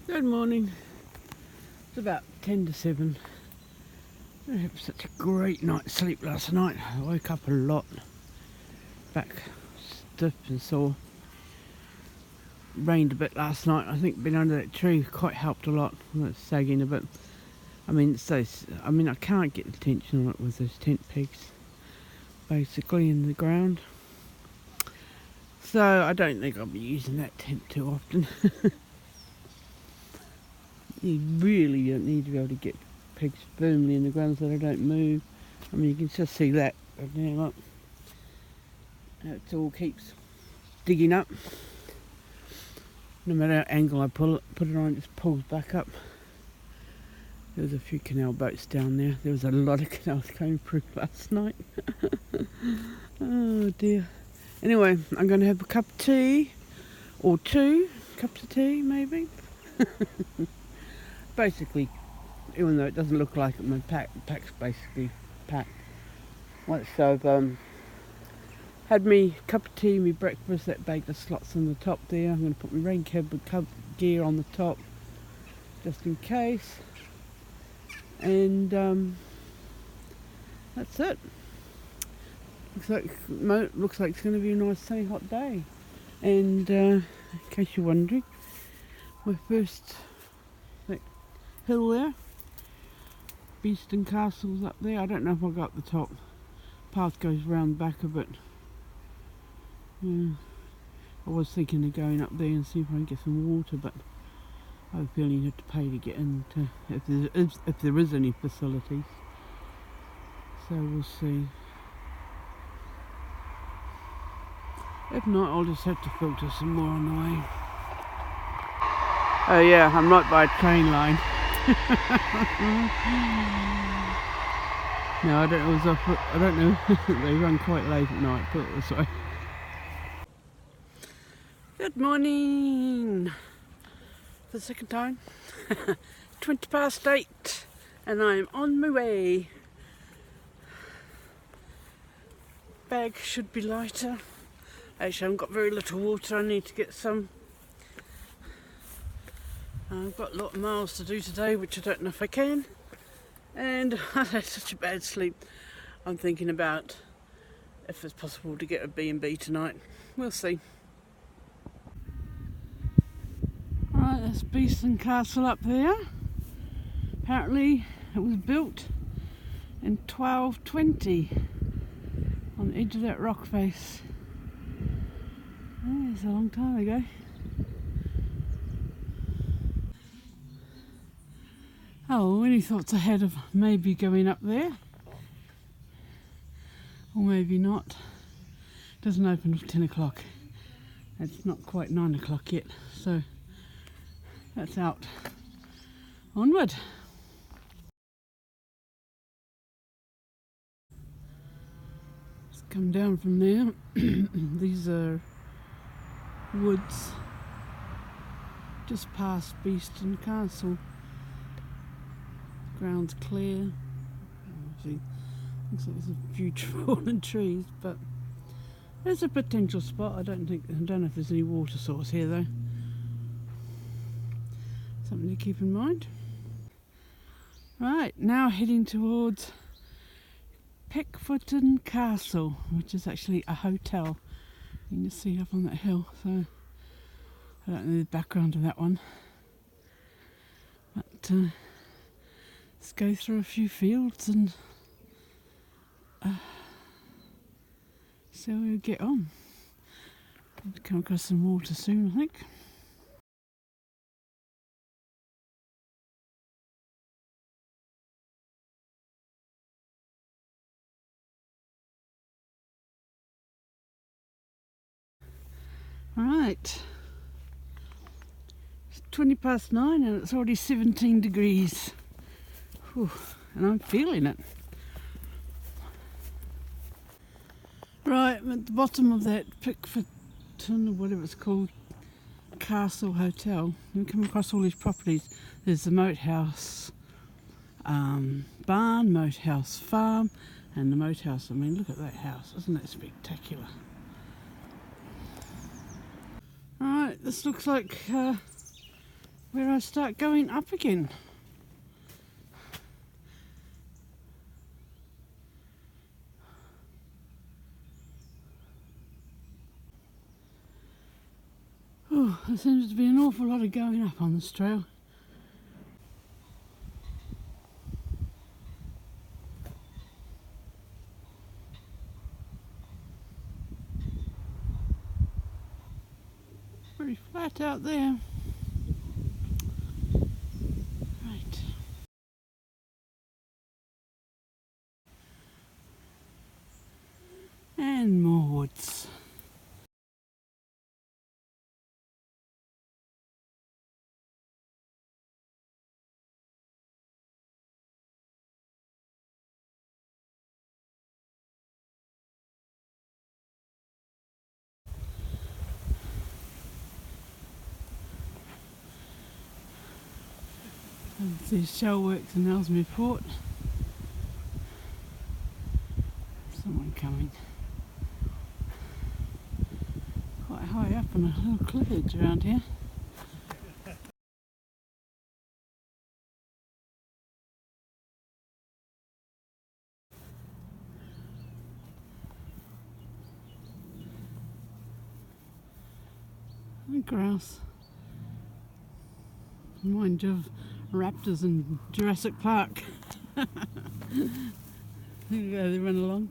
Good morning. It's about 10 to 7. I had such a great night's sleep last night. I woke up a lot. Back stiff and sore. Rained a bit last night. I think being under that tree quite helped a lot. It's sagging a bit. I can't get the tension on it with those tent pegs basically in the ground. So I don't think I'll be using that tent too often. You really don't need to be able to get pegs firmly in the ground so they don't move. I mean, you can just see that right there, look. It all keeps digging up. No matter how angle I put it on, it just pulls back up. There was a few canal boats down there. There was a lot of canals coming through last night. Oh dear. Anyway, I'm going to have a cup of tea, or 2 cups of tea maybe. Basically, even though it doesn't look like it, my pack's basically packed. So I've had me cup of tea, me breakfast, that bag of slots on the top there. I'm going to put my rain cab gear on the top, just in case. And that's it. Looks like it's going to be a nice sunny hot day. And in case you're wondering, my first hill there, Beeston Castle's up there. I don't know if I got the top. Path goes round back a bit. Yeah. I was thinking of going up there and see if I can get some water, but I have a feeling you have to pay to get into if there is any facilities. So we'll see. If not, I'll just have to filter some more on the way. Oh yeah, I'm right by a train line. No, I don't know. They run quite late at night, put it this way. Good morning. For the second time. 20 past 8 and I'm on my way. Bag should be lighter. Actually, I've got very little water. I need to get some. I've got a lot of miles to do today, which I don't know if I can. And I've had such a bad sleep. I'm thinking about if it's possible to get a B&B tonight. We'll see. Alright, that's Beeston Castle up there. Apparently it was built in 1220 on the edge of that rock face. Oh, it's a long time ago. Oh, any thoughts I had of maybe going up there? Or maybe not. It doesn't open until 10 o'clock. It's not quite 9 o'clock yet, so that's out. Onward. Let's come down from there. These are woods just past Beeston Castle. Ground's clear. See, looks like there's a few fallen trees, but there's a potential spot. I don't know if there's any water source here though. Something to keep in mind. Right, now heading towards Peckforton Castle, which is actually a hotel. You can just see up on that hill, so I don't know the background of that one. But let's go through a few fields and see how we get on. We'll come across some water soon, I think. Right, it's 20 past 9 and it's already 17 degrees. Whew, and I'm feeling it. Right, I'm at the bottom of that Peckforton, or whatever it's called, Castle Hotel. You come across all these properties. There's the Moat House barn, Moat House farm, and the Moat House. I mean, look at that house. Isn't that spectacular? Alright, this looks like where I start going up again. Oh, there seems to be an awful lot of going up on this trail. Very flat out there. Right. And more woods. And there's shell works in Ellesmere Port. Someone coming. Quite high up on a little cliff edge around here. And grouse. Mind you, of raptors in Jurassic Park. There you go, they run along.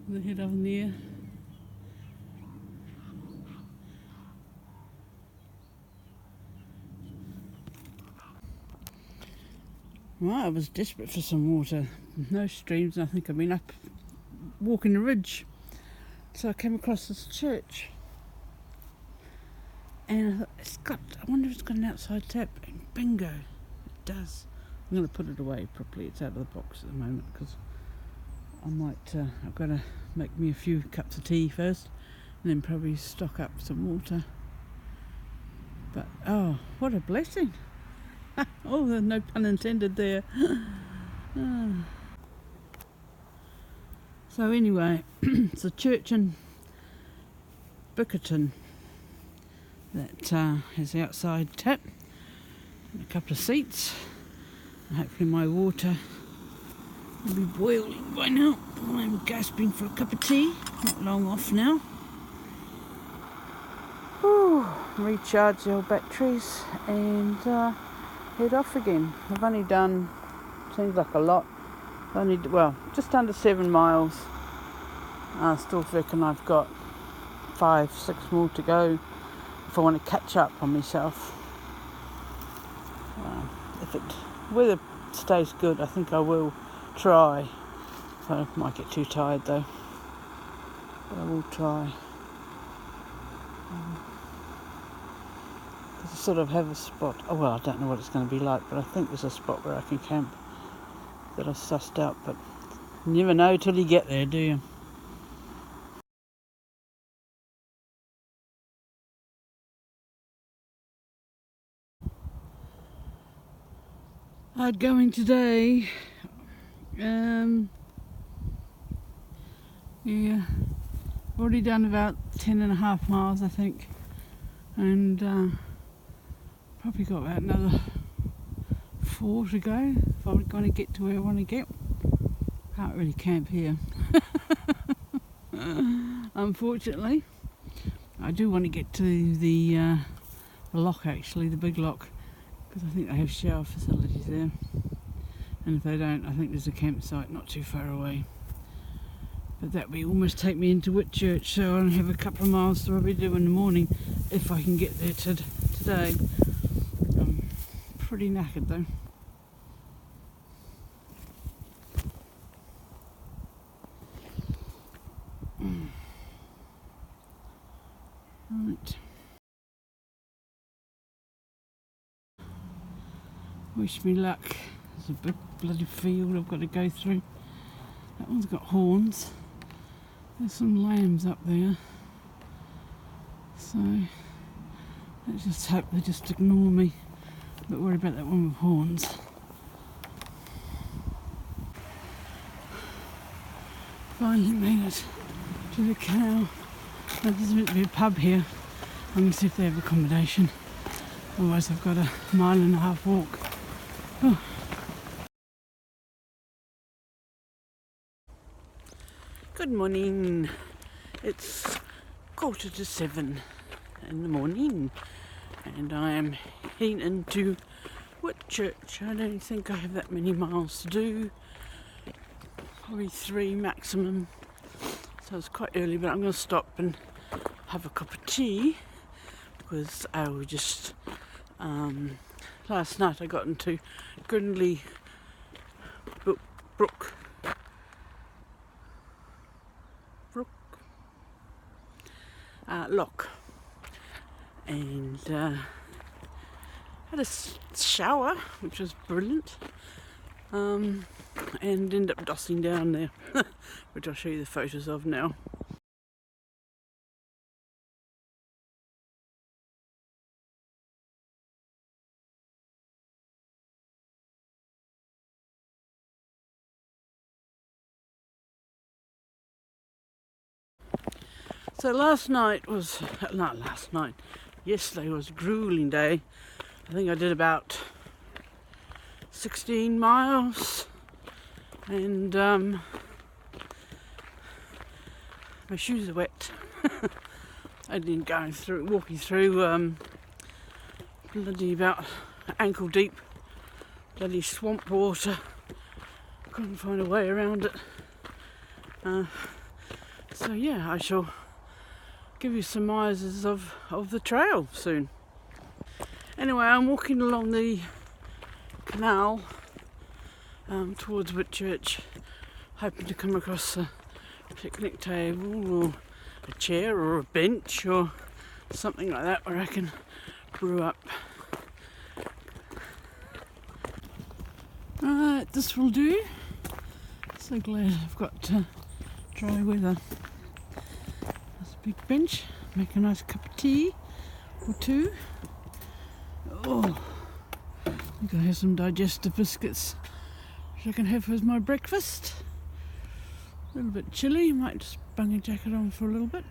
They head up in the air. Right, I was desperate for some water. No streams, and I think I've been up walking the ridge. So I came across this church. And I thought, I wonder if it's got an outside tap. And bingo, it does. I'm going to put it away properly. It's out of the box at the moment because I might, I've got to make me a few cups of tea first and then probably stock up some water. But, oh, what a blessing. Oh, there's no pun intended there. So anyway, it's a church in Bickerton that has the outside tap and a couple of seats. And hopefully my water will be boiling by now. I'm gasping for a cup of tea. Not long off now. Whew, recharge the old batteries and head off again. I've only done, seems like a lot, just under 7 miles. I still reckon I've got 5-6 more to go if I want to catch up on myself. If weather stays good, I think I will try. So I might get too tired though, but I will try. I sort of have a spot. Oh well, I don't know what it's going to be like, but I think there's a spot where I can camp that I've sussed out. But you never know till you get there, do you? Going today. Yeah, already done about 10.5 miles, I think, and probably got about another 4 to go if I'm going to get to where I want to get. Can't really camp here, unfortunately. I do want to get to the lock, actually, the big lock, because I think they have shower facilities there, and if they don't, I think there's a campsite not too far away. But that will almost take me into Whitchurch, so I'll have a couple of miles to probably do in the morning if I can get there today. I'm pretty knackered though. Right. Wish me luck. There's a big bloody field I've got to go through. That one's got horns. There's some lambs up there. So let's just hope they just ignore me. But worry about that one with horns. Finally made it to the canal. There's meant to be a pub here. I'm going to see if they have accommodation. Otherwise I've got a 1.5 mile walk. Oh. Good morning. It's 6:45 in the morning and I am heading into Whitchurch. I don't think I have that many miles to do, probably 3 maximum, so it's quite early, but I'm going to stop and have a cup of tea because I was just last night I got into Grindley Brook lock and had a shower, which was brilliant, and ended up dusting down there, which I'll show you the photos of now. So yesterday was a grueling day. I think I did about 16 miles and my shoes are wet. I didn't walking through bloody about ankle deep bloody swamp water. Couldn't find a way around it. So yeah, I shall give you some eyes of the trail soon. Anyway, I'm walking along the canal towards Whitchurch, hoping to come across a picnic table or a chair or a bench or something like that where I can brew up. Alright, this will do. So glad I've got dry weather. There's a big bench, make a nice cup of tea or two. Oh, I think I have some digestive biscuits which I can have as my breakfast. A little bit chilly, might just bung a jacket on for a little bit.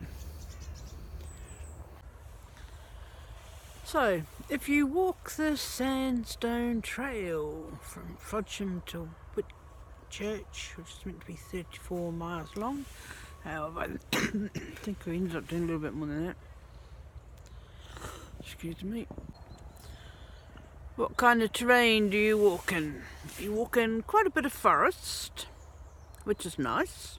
So, if you walk the Sandstone Trail from Frodsham to Whitchurch, which is meant to be 34 miles long, however, I think we ended up doing a little bit more than that. Excuse me. What kind of terrain do you walk in? You walk in quite a bit of forest, which is nice.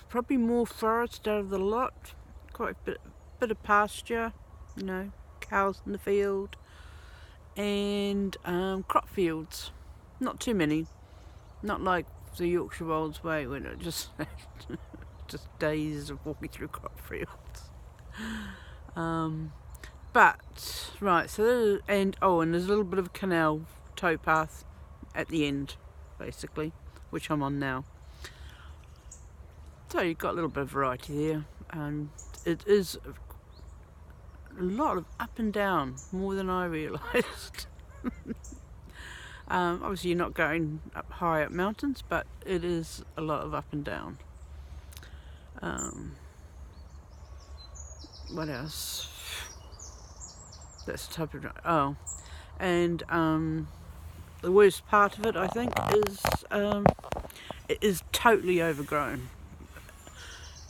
Probably more forest out of the lot. Quite a bit of pasture, cows in the field, and crop fields. Not too many. Not like the Yorkshire Wolds way, when it just days of walking through crop fields. But right, so and there's a little bit of a canal towpath at the end, basically, which I'm on now. So you've got a little bit of variety there, and it is a lot of up and down, more than I realised. Obviously you're not going up high up mountains, but it is a lot of up and down. What else? That's the type of and the worst part of it, I think, is it is totally overgrown.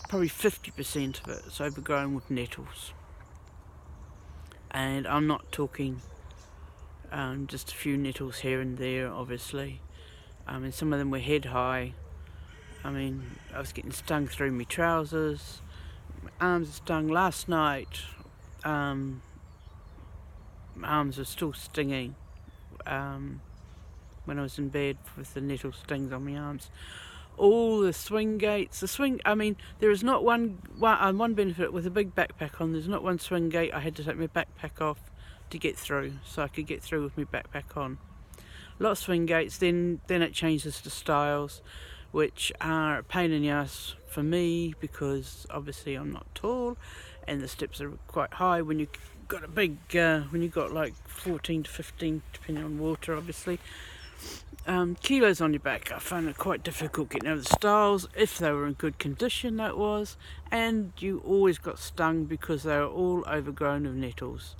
Probably 50% of it is overgrown with nettles, and I'm not talking just a few nettles here and there, obviously. And some of them were head high. I mean, I was getting stung through my trousers. My arms were stung last night. My arms were still stinging when I was in bed with the nettle stings on my arms. All the swing gates, there is not one benefit with a big backpack on. There's not one swing gate I had to take my backpack off to get through, so I could get through with my backpack on. A lot of swing gates, then it changes to stiles, which are a pain in the ass for me because obviously I'm not tall and the steps are quite high when you've got a big, when you've got like 14 to 15, depending on water, obviously. kilos on your back. I found it quite difficult getting over the stiles, if they were in good condition, that was. And you always got stung because they were all overgrown with nettles.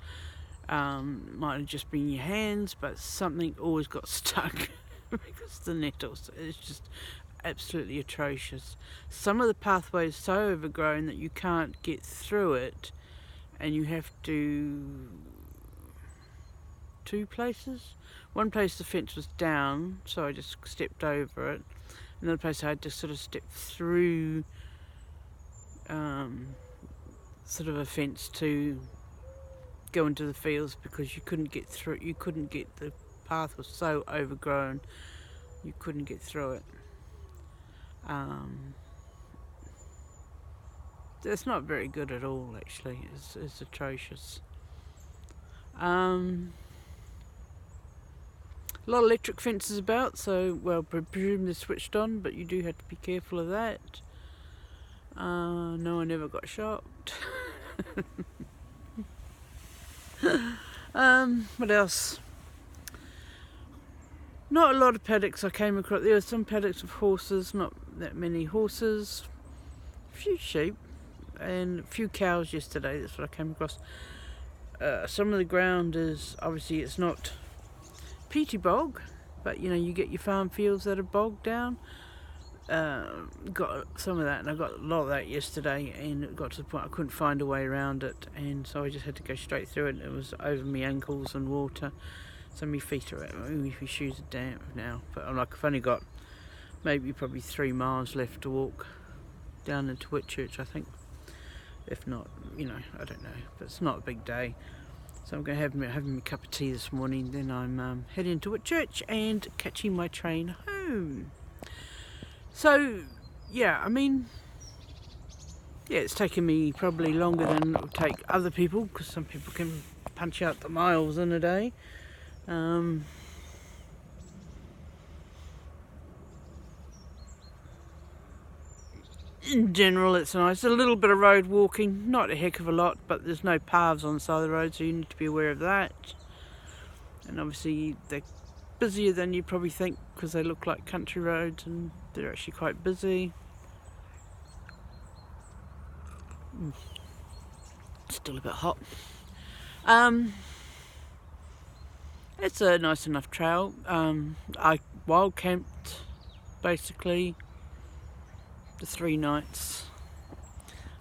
Might have just been your hands, but something always got stuck because of the nettles. It's just absolutely atrocious. Some of the pathways so overgrown that you can't get through it, and you have to two places. One place the fence was down, so I just stepped over it. Another place I had to sort of step through sort of a fence to go into the fields because you couldn't get through. You couldn't get, the path was so overgrown, you couldn't get through it. It's not very good at all, actually. It's atrocious. A lot of electric fences about, so, well, presume they're switched on, but you do have to be careful of that. No, I never got shocked. What else? Not a lot of paddocks I came across. There were some paddocks of horses, not that many horses. A few sheep and a few cows yesterday. That's what I came across. Some of the ground is, obviously it's not peaty bog, but you know, you get your farm fields that are bogged down. Got some of that, and I got a lot of that yesterday, and it got to the point I couldn't find a way around it, and so I just had to go straight through it. It was over my ankles and water, so my feet are, my shoes are damp now, but I'm like, I've only got probably 3 miles left to walk down into Whitchurch, I think. If not, you know, I don't know, but it's not a big day. So I'm going to have me a cup of tea this morning, then I'm heading to Whitchurch and catching my train home. So, yeah, I mean, yeah, it's taken me probably longer than it would take other people, because some people can punch out the miles in a day. In general, it's nice. A little bit of road walking, not a heck of a lot, but there's no paths on the side of the road, so you need to be aware of that. And obviously they're busier than you probably think, because they look like country roads, and they're actually quite busy. Still a bit hot. It's a nice enough trail. I wild camped basically the 3 nights.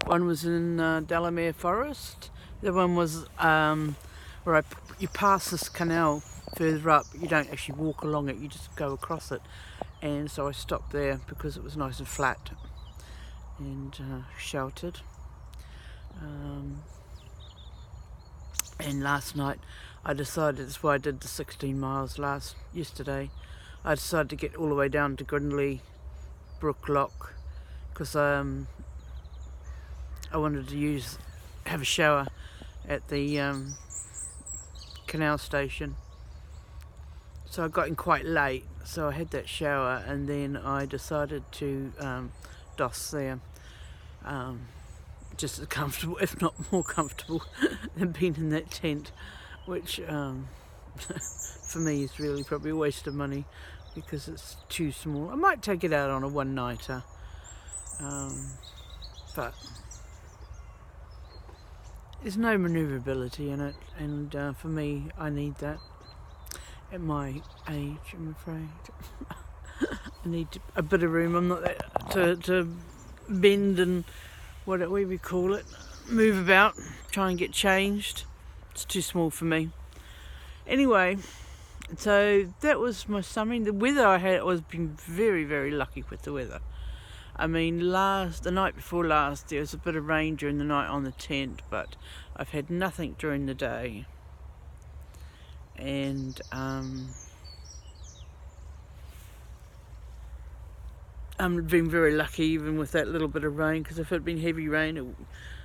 One was in Delamere Forest. The one was where you pass this canal further up. You don't actually walk along it, you just go across it. And so I stopped there because it was nice and flat and sheltered. And last night I decided, that's why I did the 16 miles yesterday. I decided to get all the way down to Grindley Brook Lock, because I wanted to have a shower at the canal station. So I got in quite late, so I had that shower, and then I decided to doss there. Just as comfortable, if not more comfortable, than being in that tent, which for me is really probably a waste of money because it's too small. I might take it out on a one-nighter, but there's no manoeuvrability in it, and for me, I need that at my age, I'm afraid. I need a bit of room. I'm not that to bend and what we call it, move about, try and get changed. It's too small for me. Anyway, so that was my summing. The weather I was been very, very lucky with the weather. I mean, the night before last, there was a bit of rain during the night on the tent, but I've had nothing during the day. And I'm being very lucky even with that little bit of rain, because if it had been heavy rain,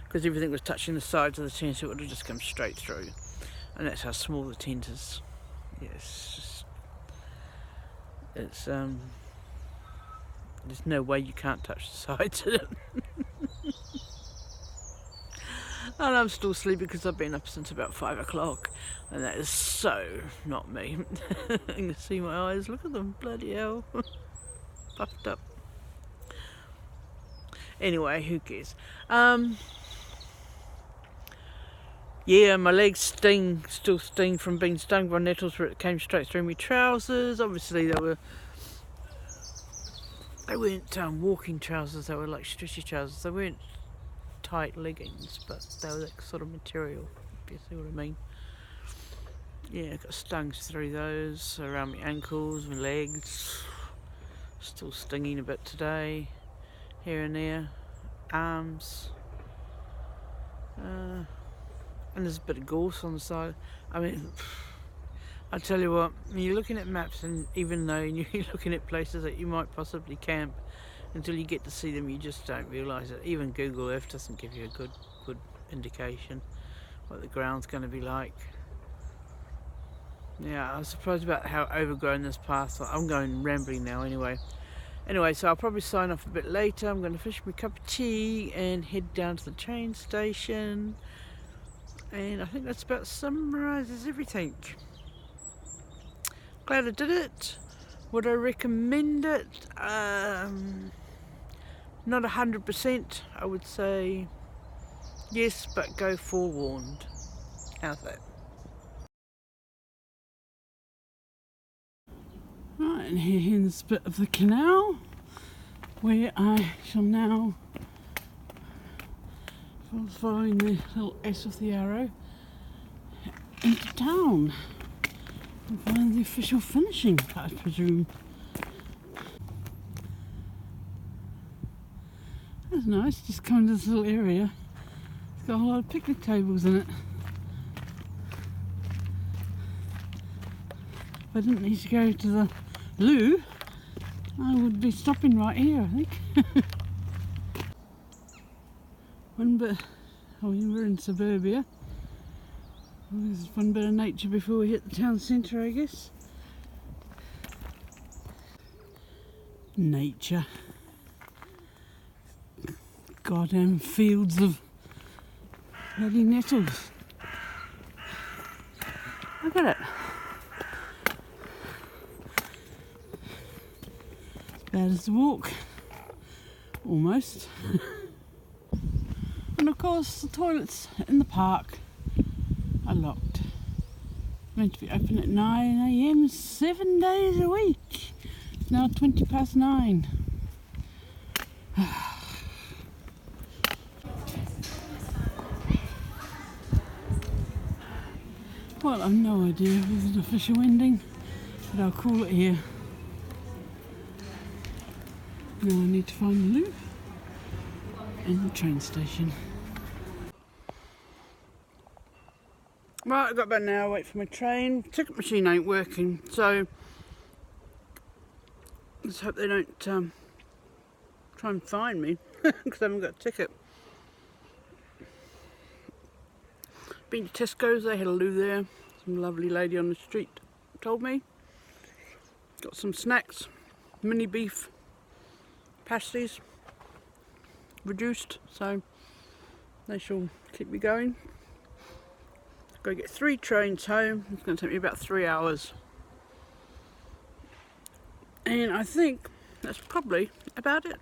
because everything was touching the sides of the tent, it would have just come straight through. And that's how small the tent is. Yes, it's there's no way you can't touch the sides of it. And I'm still sleepy because I've been up since about 5 o'clock, and that is so not me. You can see my eyes, look at them, bloody hell. Puffed up. Anyway, who cares? Yeah, my legs still sting from being stung by nettles where it came straight through my trousers. Obviously they weren't walking trousers, they were like stretchy trousers. They weren't tight leggings, but they were that sort of material, if you see what I mean. Yeah, I got stung through those, around my ankles, my legs. Still stinging a bit today, here and there. Arms. And there's a bit of gorse on the side. I mean, I tell you what, when you're looking at maps, and even though you're looking at places that you might possibly camp, until you get to see them, you just don't realise it. Even Google Earth doesn't give you a good indication what the ground's going to be like. Yeah, I was surprised about how overgrown this path was. I'm going rambling now anyway. So I'll probably sign off a bit later. I'm going to finish my cup of tea and head down to the train station. And I think that's about summarises everything. Glad I did it. Would I recommend it? Not 100%. I would say yes, but go forewarned. How's that? Right, and here's a bit of the canal where I shall now, following the little S of the arrow, into town and find the official finishing, I presume. That's nice, just come to this little area. It's got a whole lot of picnic tables in it. If I didn't need to go to the loo, I would be stopping right here, I think. We're in suburbia. There's one bit of nature before we hit the town centre, I guess. Nature. Goddamn fields of bloody nettles. Look at it. As bad as the walk. Almost. And of course the toilets in the park are locked. Meant to be open at 9 AM 7 days a week. It's now 9:20. Well, I've no idea if there's an official ending, but I'll call it here. Now I need to find the loo and the train station. Right, I've got about an hour to wait for my train. Ticket machine ain't working, so let's hope they don't try and fine me because I haven't got a ticket. Been to Tesco's, they had a loo there. Some lovely lady on the street told me. Got some snacks, mini beef pasties, reduced, so they shall keep me going. Go get 3 trains home. It's going to take me about 3 hours. And I think that's probably about it.